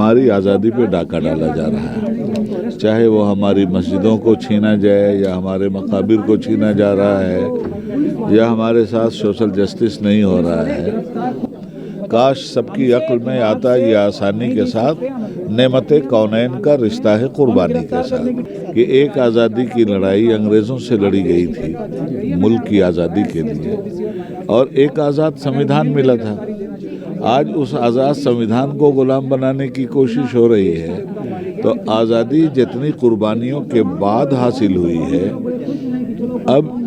हमारी आज़ादी पे डाका डाला जा रहा है, चाहे वो हमारी मस्जिदों को छीना जाए या हमारे मकाबिर को छीना जा रहा है या हमारे साथ सोशल जस्टिस नहीं हो रहा है। काश सबकी अक्ल में आता ये आसानी के साथ नेमत कौनैन का रिश्ता है कुर्बानी के साथ, कि एक आज़ादी की लड़ाई अंग्रेज़ों से लड़ी गई थी मुल्क की आज़ादी के लिए, और एक आज़ाद संविधान मिला था। आज उस आज़ाद संविधान को गुलाम बनाने की कोशिश हो रही है। तो आज़ादी जितनी कुर्बानियों के बाद हासिल हुई है, अब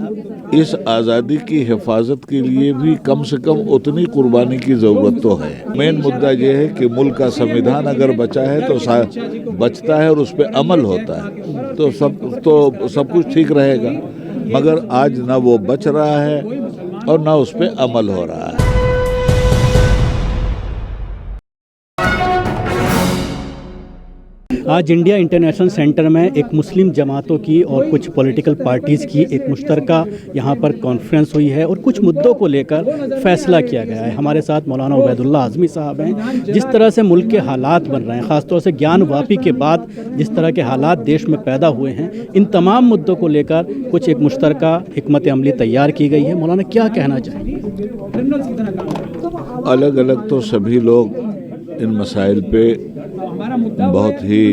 इस आज़ादी की हिफाजत के लिए भी कम से कम उतनी कुर्बानी की ज़रूरत तो है। मेन मुद्दा ये है कि मुल्क का संविधान अगर बचा है तो बचता है और उस पर अमल होता है तो सब कुछ ठीक रहेगा, मगर आज ना वो बच रहा है और ना उस पर अमल हो रहा है। आज इंडिया इंटरनेशनल सेंटर में एक मुस्लिम जमातों की और कुछ पॉलिटिकल पार्टीज़ की एक मुश्तरका यहाँ पर कॉन्फ्रेंस हुई है और कुछ मुद्दों को लेकर फैसला किया गया है। हमारे साथ मौलाना उबैदुल्लाह आज़मी साहब हैं। जिस तरह से मुल्क के हालात बन रहे हैं, ख़ासतौर से ज्ञान वापी के बाद जिस तरह के हालात देश में पैदा हुए हैं, इन तमाम मुद्दों को लेकर कुछ एक मुश्तरका हिकमत अमली तैयार की गई है। मौलाना क्या कहना चाहेंगे? अलग अलग तो सभी लोग इन मसाइल पे बहुत ही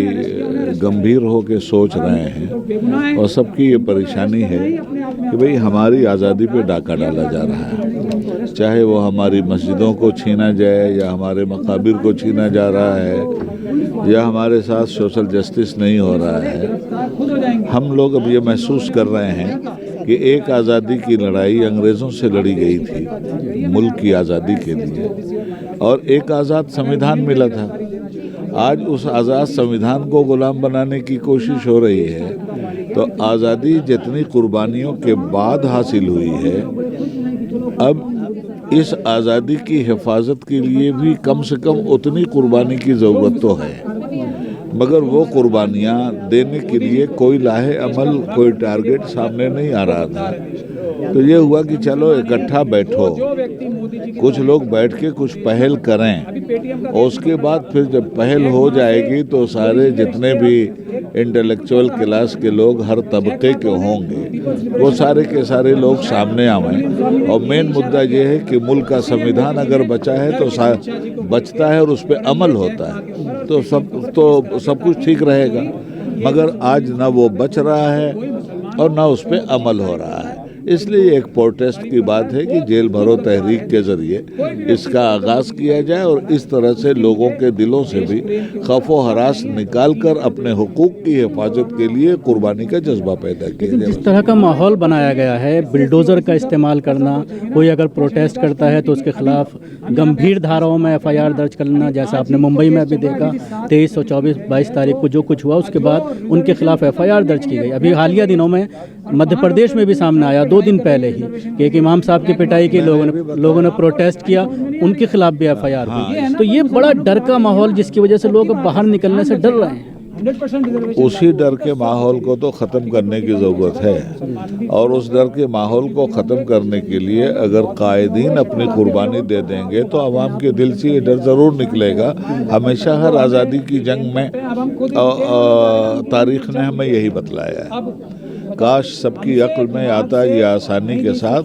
गंभीर हो के सोच रहे हैं और सबकी ये परेशानी है कि भाई हमारी आज़ादी पे डाका डाला जा रहा है, चाहे वो हमारी मस्जिदों को छीना जाए या हमारे मकाबिर को छीना जा रहा है या हमारे साथ सोशल जस्टिस नहीं हो रहा है। हम लोग अब ये महसूस कर रहे हैं कि एक आज़ादी की लड़ाई अंग्रेज़ों से लड़ी गई थी मुल्क की आज़ादी के लिए, और एक आज़ाद संविधान मिला था। आज उस आज़ाद संविधान को गुलाम बनाने की कोशिश हो रही है। तो आज़ादी जितनी कुर्बानियों के बाद हासिल हुई है, अब इस आज़ादी की हिफाजत के लिए भी कम से कम उतनी कुर्बानी की ज़रूरत तो है, मगर वो कुर्बानियाँ देने के लिए कोई लाहे अमल, कोई टारगेट सामने नहीं आ रहा था। तो ये हुआ कि चलो इकट्ठा बैठो, कुछ लोग बैठ के कुछ पहल करें, और उसके बाद फिर जब पहल हो जाएगी तो सारे जितने भी इंटेलेक्चुअल क्लास के लोग हर तबके के होंगे वो सारे के सारे लोग सामने आवें। और मेन मुद्दा ये है कि मुल्क का संविधान अगर बचा है तो बचता है और उस पर अमल होता है तो सब कुछ ठीक रहेगा, मगर आज ना वो बच रहा है और ना उस पर अमल हो रहा है। इसलिए एक प्रोटेस्ट की बात है कि जेल भरो तहरीक के ज़रिए इसका आगाज़ किया जाए और इस तरह से लोगों के दिलों से भी खौफ व हरास निकाल कर अपने हुकूक की हिफाजत के लिए कुर्बानी का जज्बा पैदा किया जाए। जिस तरह का माहौल बनाया गया है, बिल्डोज़र का इस्तेमाल करना, कोई अगर प्रोटेस्ट करता है तो उसके खिलाफ गंभीर धाराओं में FIR दर्ज करना, जैसा आपने मुंबई में भी देखा 23 और 22 तारीख को जो कुछ हुआ उसके बाद उनके खिलाफ FIR दर्ज की गई। अभी हालिया दिनों में मध्य प्रदेश में भी सामने आया 2 दिन पहले ही कि एक इमाम साहब की पिटाई की लोगों ने प्रोटेस्ट किया, उनके खिलाफ भी FIR हुई। तो ये बड़ा डर का माहौल जिसकी वजह से लोग बाहर निकलने से डर रहे हैं। उसी डर के माहौल को तो ख़त्म करने की ज़रूरत है, और उस डर के माहौल को ख़त्म करने के लिए अगर कायदीन अपनी कुर्बानी दे देंगे तो आवाम के दिल से ये डर ज़रूर निकलेगा। हमेशा हर आज़ादी की जंग में तारीख़ ने हमें यही बतलाया है। काश सबकी अक्ल में आता ये आसानी के साथ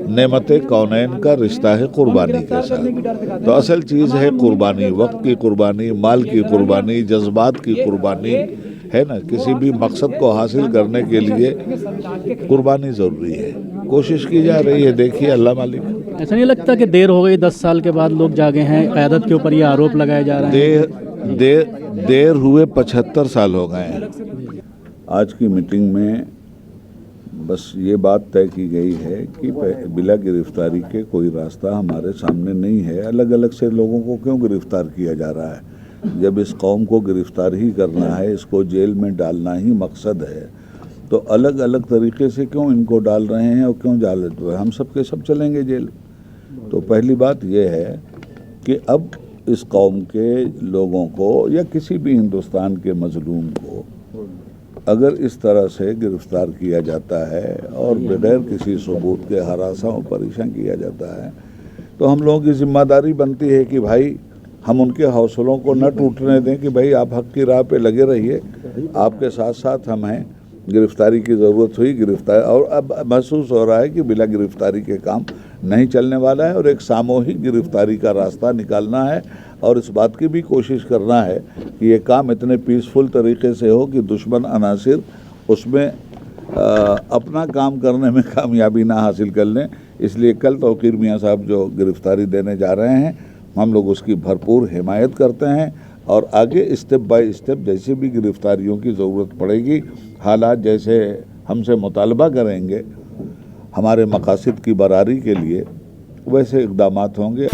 नेमत कौनैन का रिश्ता है कुर्बानी के साथ। तो असल चीज़ है कुर्बानी, वक्त की कुर्बानी, माल की कुर्बानी, जज्बात की कुर्बानी है ना। किसी भी मकसद को हासिल करने के लिए कुर्बानी ज़रूरी है, कोशिश की जा रही है। देखिए अल्लाह मालिक। ऐसा नहीं लगता कि देर हो गई, 10 साल के बाद लोग जागे हैं, क़यादत के ऊपर ये आरोप लगाए जा रहे हैं? देर हुए 75 साल हो गए हैं। आज की मीटिंग में बस ये बात तय की गई है कि बिला गिरफ्तारी के कोई रास्ता हमारे सामने नहीं है। अलग अलग से लोगों को क्यों गिरफ्तार किया जा रहा है? जब इस कौम को गिरफ्तार ही करना है, इसको जेल में डालना ही मकसद है, तो अलग अलग तरीके से क्यों इनको डाल रहे हैं और क्यों डाल रहे हैं? हम सब के सब चलेंगे जेल। तो पहली बात यह है कि अब इस कौम के लोगों को या किसी भी हिंदुस्तान के मजलूम को अगर इस तरह से गिरफ्तार किया जाता है और बगैर किसी सबूत के हरासा और परेशान किया जाता है, तो हम लोगों की जिम्मेदारी बनती है कि भाई ہم ان کے حوصلوں کو نہ ٹوٹنے دیں کہ بھائی آپ حق کی راہ پہ لگے رہیے، آپ کے ساتھ ساتھ ہم ہیں، گرفتاری کی ضرورت ہوئی گرفتاری، اور اب محسوس ہو رہا ہے کہ بلا گرفتاری کے کام نہیں چلنے والا ہے، اور ایک ساموہک گرفتاری کا راستہ نکالنا ہے، اور اس بات کی بھی کوشش کرنا ہے کہ یہ کام اتنے پیسفل طریقے سے ہو کہ دشمن عناصر اس میں اپنا کام کرنے میں کامیابی نہ حاصل کر لیں۔ اس لیے کل توقیر میاں صاحب جو گرفتاری دینے جا رہے ہیں، ہم لوگ اس کی بھرپور حمایت کرتے ہیں، اور آگے اسٹیپ بائی اسٹیپ جیسے بھی گرفتاریوں کی ضرورت پڑے گی، حالات جیسے ہم سے مطالبہ کریں گے ہمارے مقاصد کی براری کے لیے، ویسے اقدامات ہوں گے۔